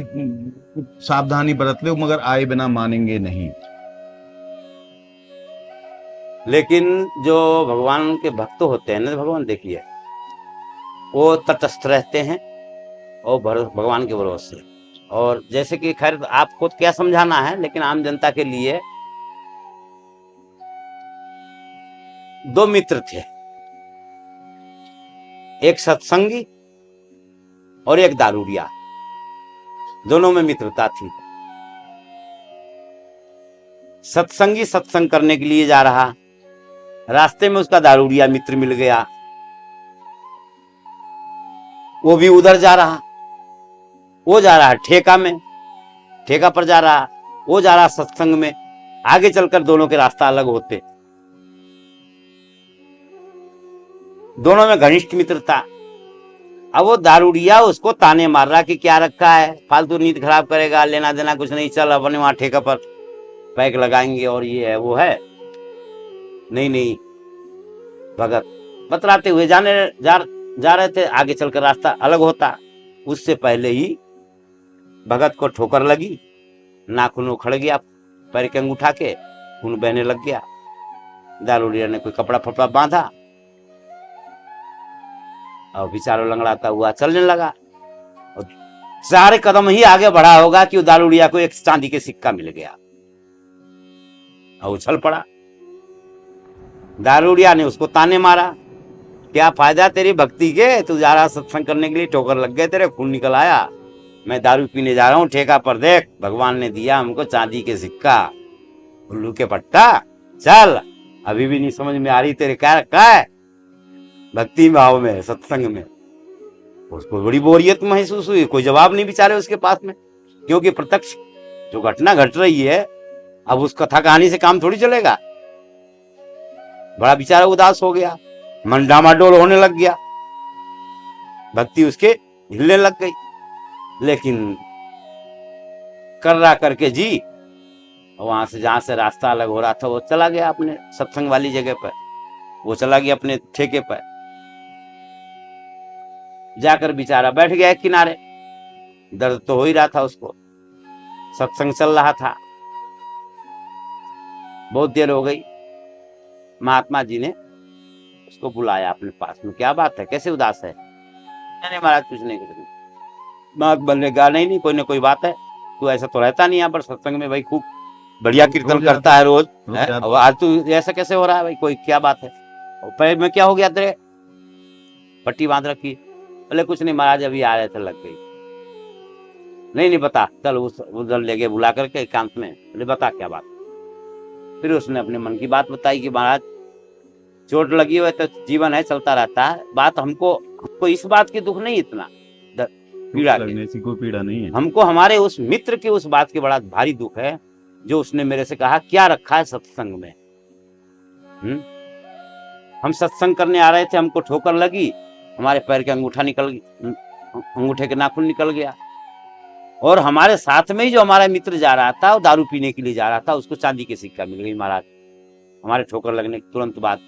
[SPEAKER 2] सावधानी बरत लो, मगर आए बिना मानेंगे नहीं।
[SPEAKER 1] लेकिन जो भगवान के भक्त होते हैं ना, भगवान देखिए वो तटस्थ रहते हैं और भगवान के भरोसे। और जैसे कि खैर आपको क्या समझाना है, लेकिन आम जनता के लिए 2 मित्र थे, एक सत्संगी और एक दारूडिया, दोनों में मित्रता थी। सत्संगी सत्संग करने के लिए जा रहा, रास्ते में उसका दारूडिया मित्र मिल गया, वो भी उधर जा रहा। वो जा रहा ठेका में, ठेका पर जा रहा, वो जा रहा सत्संग में। आगे चलकर दोनों के रास्ता अलग होते, दोनों में घनिष्ठ मित्रता। अब वो दारूडिया उसको ताने मार रहा कि क्या रखा है, फालतू नींद खराब करेगा, लेना देना कुछ नहीं, चल अपने वहां ठेका पर पैक लगाएंगे और ये है वो है। नहीं नहीं, भगत बतलाते हुए जा रहे थे, आगे चलकर रास्ता अलग होता। उससे पहले ही भगत को ठोकर लगी, नाखून उखड़ गया, पैर के अंगूठा के खून बहने लग गया। दारूडिया ने कोई कपड़ा फपड़ा बांधा और बेचारा लंगड़ाता हुआ चलने लगा। और 4 कदम ही आगे बढ़ा होगा कि दारूडिया को एक चांदी के सिक्का मिल गया और उछल पड़ा। दारूडिया ने उसको ताने मारा, क्या फायदा तेरी भक्ति के, तू जा रहा सत्संग करने के लिए, ठोकर लग गए तेरे, खून निकल आया, मैं दारू पीने जा रहा हूँ ठेका पर, देख भगवान ने दिया हमको चांदी के सिक्का, उल्लू के पट्टा, चल। अभी भी नहीं समझ में आ रही तेरे क्या रखा है। भक्ति भाव में, सत्संग में उसको बड़ी बोरियत महसूस हुई, कोई जवाब नहीं बेचारे उसके पास में, क्योंकि प्रत्यक्ष जो घटना घट रही है, अब उस कथा कहानी से काम थोड़ी चलेगा। बड़ा बेचारा उदास हो गया, मन डामाडोल होने लग गया, भक्ति उसके हिलने लग गई। लेकिन कर्रा करके जी वहां से, जहां से रास्ता अलग हो रहा था, वो चला गया अपने सत्संग वाली जगह पर, वो चला गया अपने ठेके पर, जाकर बेचारा बैठ गया किनारे। दर्द तो हो ही रहा था उसको, सत्संग चल रहा था, बहुत देर हो गई। महात्मा जी ने उसको बुलाया अपने पास में, क्या बात है, कैसे उदास है? नहीं महाराज कुछ नहीं, कुछ नहीं। महात्मा ने कहा नहीं कोई ना कोई बात है, तू ऐसा तो रहता नहीं यहाँ पर सत्संग में भाई, खूब बढ़िया कीर्तन करता है रोज, आज तू ऐसा कैसे हो रहा है भाई, कोई क्या बात है? पैर में क्या हो गया तेरे? पट्टी बांध रखी? बोले कुछ नहीं महाराज, अभी आ रहे थे लग गई। नहीं बता, चल उधर ले गए बुला करके एकांत में, बोले बता क्या बात। फिर उसने अपने मन की बात बताई कि महाराज चोट लगी हुई तो जीवन है, चलता रहता है, बात हमको इस बात की दुख नहीं, इतना पीड़ा लगने
[SPEAKER 2] से कोई पीड़ा नहीं है,
[SPEAKER 1] हमको हमारे उस मित्र की उस बात की बड़ा भारी दुख है, जो उसने मेरे से कहा क्या रखा है सत्संग में। हम सत्संग करने आ रहे थे, हमको ठोकर लगी, हमारे पैर के अंगूठे के नाखून निकल गया, और हमारे साथ में ही जो हमारा मित्र जा रहा था, वो दारू पीने के लिए जा रहा था, उसको चांदी की सिक्का मिल गई महाराज, हमारे ठोकर लगने के तुरंत बाद।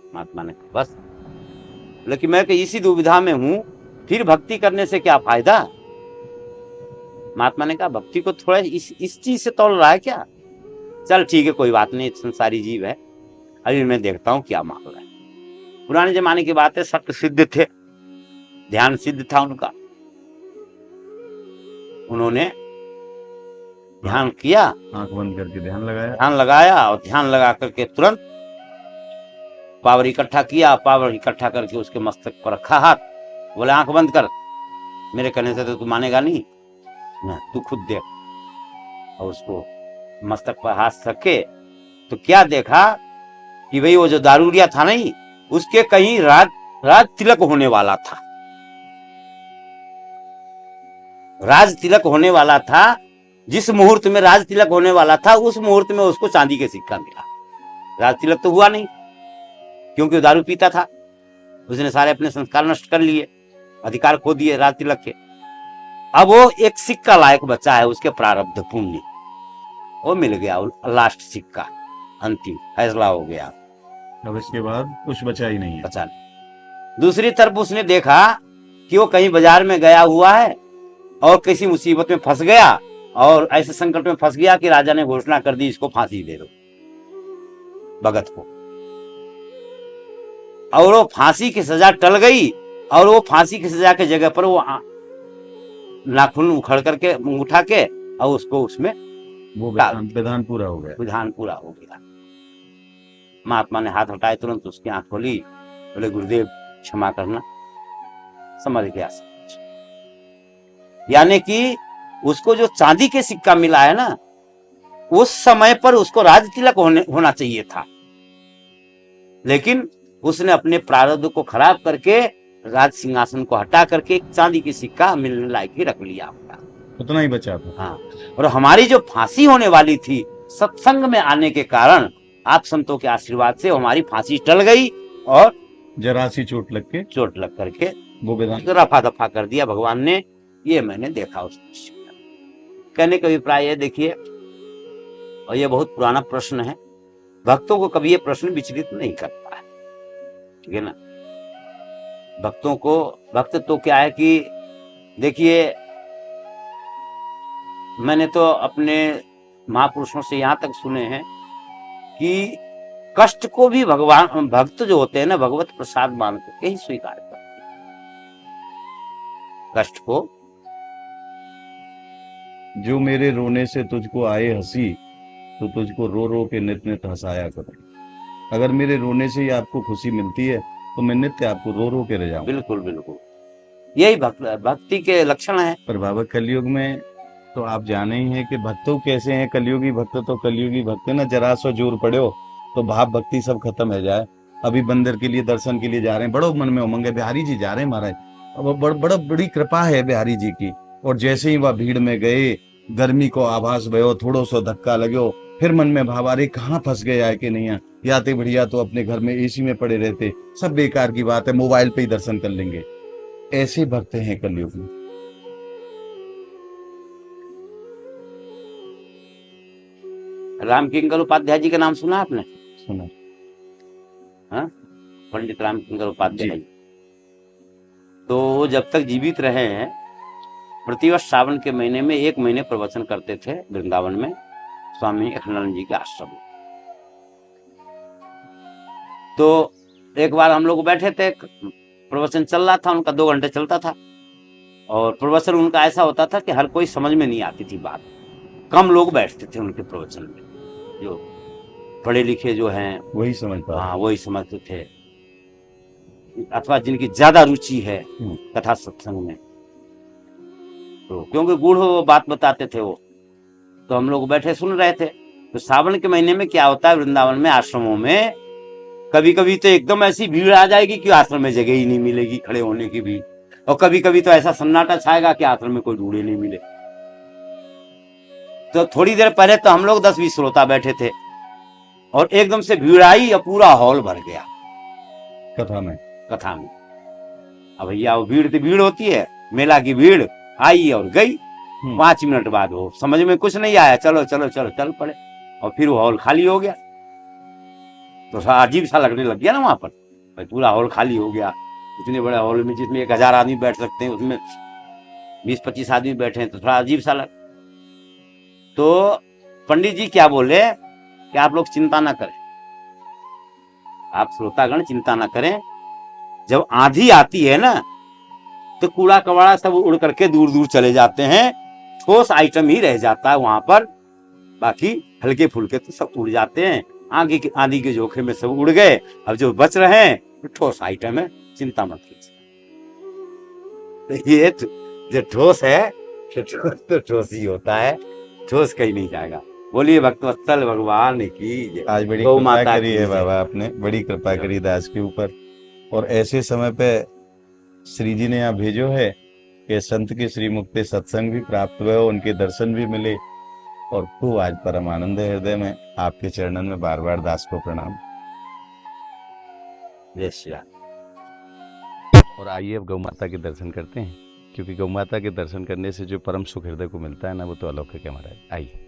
[SPEAKER 1] महात्मा ने बस, लेकिन मैं इसी दुविधा में हूं, फिर भक्ति करने से क्या फायदा? महात्मा ने कहा भक्ति को थोड़ा इस चीज से तोल रहा है क्या? चल ठीक है, कोई बात नहीं, संसारी जीव है, अभी मैं देखता हूं क्या मामला है। पुराने जमाने की बात है, सत्य सिद्ध थे, ध्यान सिद्ध था उनका, उन्होंने ध्यान किया,
[SPEAKER 2] आंख बंद करके ध्यान
[SPEAKER 1] लगाया और ध्यान लगा करके तुरंत पावर इकट्ठा किया, पावर इकट्ठा करके उसके मस्तक पर रखा हाथ, बोले आंख बंद कर, मेरे कहने से तो तू मानेगा नहीं ना, तू खुद देख। और उसको मस्तक पर हाथ रखे तो क्या देखा कि भाई वो जो दारूडिया था नहीं, उसके कहीं राज तिलक होने वाला था, राज तिलक होने वाला था। जिस मुहूर्त में राज तिलक होने वाला था, उस मुहूर्त में उसको चांदी के सिक्का मिला। राज तिलक तो हुआ नहीं, क्योंकि दारू पीता था, उसने सारे अपने संस्कार नष्ट कर लिए, अधिकार खो दिए राज तिलक के। अब वो एक सिक्का लायक बचा है, उसके प्रारब्ध पुण्य, वो मिल गया, लास्ट सिक्का, अंतिम फैसला हो गया।
[SPEAKER 2] अब इसके बाद कुछ बचा ही नहीं है,
[SPEAKER 1] बचा नहीं। दूसरी तरफ उसने देखा कि वो कहीं बाजार में गया हुआ है और किसी मुसीबत में फंस गया, और ऐसे संकट में फंस गया कि राजा ने घोषणा कर दी इसको फांसी दे दो, भगत को। और वो फांसी की सजा टल गई, और वो फांसी की सजा की जगह पर वो नाखून उखड़ करके उठा के और उसको उसमें
[SPEAKER 2] वो विधान पूरा हो गया,
[SPEAKER 1] विधान पूरा हो गया। महात्मा ने हाथ हटाए, तुरंत उसकी आंख खोली, बोले गुरुदेव क्षमा करना, समझ गया। यानी कि उसको जो चांदी के सिक्का मिला है ना, उस समय पर उसको राज तिलक होना चाहिए था, लेकिन उसने अपने प्रारब्ध को खराब करके राज सिंहासन को हटा करके एक चांदी की सिक्का मिलने लायक ही रख लिया अपना,
[SPEAKER 2] उतना ही बचा था।
[SPEAKER 1] हाँ, और हमारी जो फांसी होने वाली थी, सत्संग में आने के कारण, आप संतों के आशीर्वाद से हमारी फांसी टल गई, और
[SPEAKER 2] जरा सी चोट लग
[SPEAKER 1] करके
[SPEAKER 2] वो विधान
[SPEAKER 1] रफा दफा कर दिया भगवान ने। ये मैंने देखा उस दृश्य में। कहने का अभिप्राय है, देखिए, और ये बहुत पुराना प्रश्न है, भक्तों को कभी ये प्रश्न विचलित नहीं करता है, ठीक है ना। भक्तों को, भक्त तो क्या है कि देखिए, मैंने तो अपने महापुरुषों से यहाँ तक सुने हैं कि कष्ट को भी भगवान, भक्त जो होते हैं ना, भगवत प्रसाद मान करके ही स्वीकार करते हैं कष्ट को।
[SPEAKER 2] जो मेरे रोने से तुझको आए हंसी, तो तुझको रो रो के नित नित हंसाया करूं। अगर मेरे रोने से ही आपको खुशी मिलती है, तो मैं नित्य आपको रो रो के रजाऊं।
[SPEAKER 1] बिल्कुल बिल्कुल, यही भक्ति के लक्षण है।
[SPEAKER 2] पर बाबा कलयुग में तो आप जाने ही हैं कि भक्तों कैसे हैं। कलयुगी भक्त तो कलयुगी भक्त ना, जरा सो जोर पड़ो तो भाव भक्ति सब खत्म हो जाए। अभी बंदर के लिए दर्शन के लिए जा रहे हैं, बड़ो मन में उमंग है, बिहारी जी जा रहे हैं महाराज। अब बड़ी कृपा है बिहारी जी की। और जैसे ही वह भीड़ में गए, गर्मी को आभास भयो, थोड़ो सो धक्का लगो, फिर मन में भाव, अरे कहाँ फंस गए है कि नहीं है, याते बढ़िया तो अपने घर में एसी में पड़े रहते, सब बेकार की बात है, मोबाइल पे ही दर्शन कर लेंगे। ऐसे भक्त हैं कलयुग में।
[SPEAKER 1] रामकिंकर उपाध्याय जी का नाम सुना आपने?
[SPEAKER 2] सुना।
[SPEAKER 1] हाँ, पंडित रामकिंकर उपाध्याय जी। तो जब तक जीवित रहे हैं, प्रतिवर्ष सावन के महीने में 1 महीने प्रवचन करते थे वृंदावन में, स्वामी अखंडानंद जी के आश्रम में। तो एक बार हम लोग बैठे थे, प्रवचन चल रहा था उनका, 2 घंटे चलता था। और प्रवचन उनका ऐसा होता था कि हर कोई समझ में नहीं आती थी बात, कम लोग बैठते थे उनके प्रवचन में, जो पढ़े लिखे जो हैं
[SPEAKER 2] वही समझ पा।
[SPEAKER 1] हाँ, वही समझते थे, अथवा जिनकी ज्यादा रुचि है कथा सत्संग में, तो क्योंकि गूढ़ बात बताते थे वो। तो हम लोग बैठे सुन रहे थे। तो सावन के महीने में क्या होता है, वृंदावन में आश्रमों में कभी कभी तो एकदम ऐसी भीड़ आ जाएगी कि आश्रम में जगह ही नहीं मिलेगी खड़े होने की भी, और कभी कभी तो ऐसा सन्नाटा छाएगा कि आश्रम में कोई ढूंढे नहीं मिले। तो थोड़ी देर पहले तो हम लोग 10-20 श्रोता बैठे थे, और एकदम से भीड़ आई और पूरा हॉल भर गया कथा में। अब भैया वो भीड़ तो भीड़ होती है, मेला की भीड़ आई और गई। 5 मिनट बाद वो समझ में कुछ नहीं आया, चलो चलो चलो चल पड़े, और फिर वो हॉल खाली हो गया। तो अजीब सा लगने लग गया ना वहां पर, भाई पूरा हॉल खाली हो गया। इतने बड़े हॉल में जिसमें 1000 आदमी बैठ सकते हैं, उसमें 20-25 आदमी बैठे हैं, तो थोड़ा अजीब सा लग। तो पंडित जी क्या बोले कि आप लोग चिंता ना करें, आप श्रोतागण चिंता ना करें, जब आंधी आती है ना तो कूड़ा कबाड़ा सब उड़ करके दूर दूर चले जाते हैं, ठोस आइटम ही रह जाता है वहां पर, बाकी हल्के फुल्के तो सब उड़ जाते हैं। आंधी के झोंके में सब उड़ गए, अब जो बच रहे हैं तो ठोस आइटम है, चिंता मत कीजिए। तो ये जो ठोस है तो ठोस ही होता है, ठोस कहीं नहीं जाएगा। बोलिए भक्तवत्सल भगवान की।
[SPEAKER 2] आज बड़ी कृपा करी है बाबा, आपने बड़ी कृपा करी दास के ऊपर। और ऐसे समय पे श्री जी ने यहाँ भेजो है कि संत के श्री मुक्ति सत्संग भी प्राप्त हुए, उनके दर्शन भी मिले, और खूब आज परम आनंद है हृदय में। आपके चरणन में बार बार दास को प्रणाम।
[SPEAKER 1] जय श्री राम।
[SPEAKER 2] और आइए अब गौ माता के दर्शन करते हैं, क्योंकि गौ माता के दर्शन करने से जो परम सुख हृदय को मिलता है ना, वो तो अलौकिक है महाराज। आइए।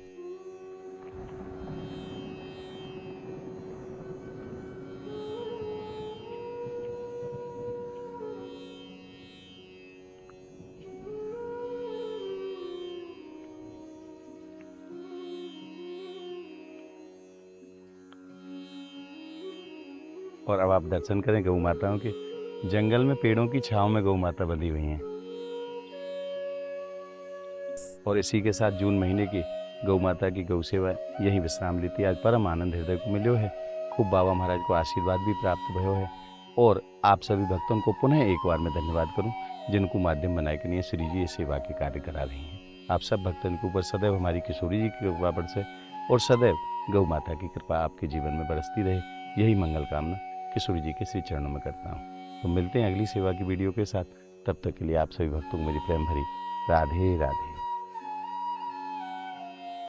[SPEAKER 2] और अब आप दर्शन करें गौ माताओं के। जंगल में पेड़ों की छांव में गौ माता बंधी हुई हैं, और इसी के साथ जून महीने की गौ माता की गौ सेवा यही विश्राम लेती है। आज परम आनंद हृदय को मिलो है, खूब बाबा महाराज को आशीर्वाद भी प्राप्त भयो है। और आप सभी भक्तों को पुनः एक बार मैं धन्यवाद करूं, जिनको माध्यम बनाए के लिए श्री जी ये सेवा के कार्य करा रही हैं। आप सब भक्तों के ऊपर सदैव हमारी किशोरी जी की कृपा बरसे, और सदैव गौ माता की कृपा आपके जीवन में बरसती रहे, यही मंगल कामना किशोरी जी के श्री चरणों में करता हूँ। तो मिलते हैं अगली सेवा की वीडियो के साथ, तब तक के लिए आप सभी भक्तों को मेरी प्रेम भरी राधे राधे।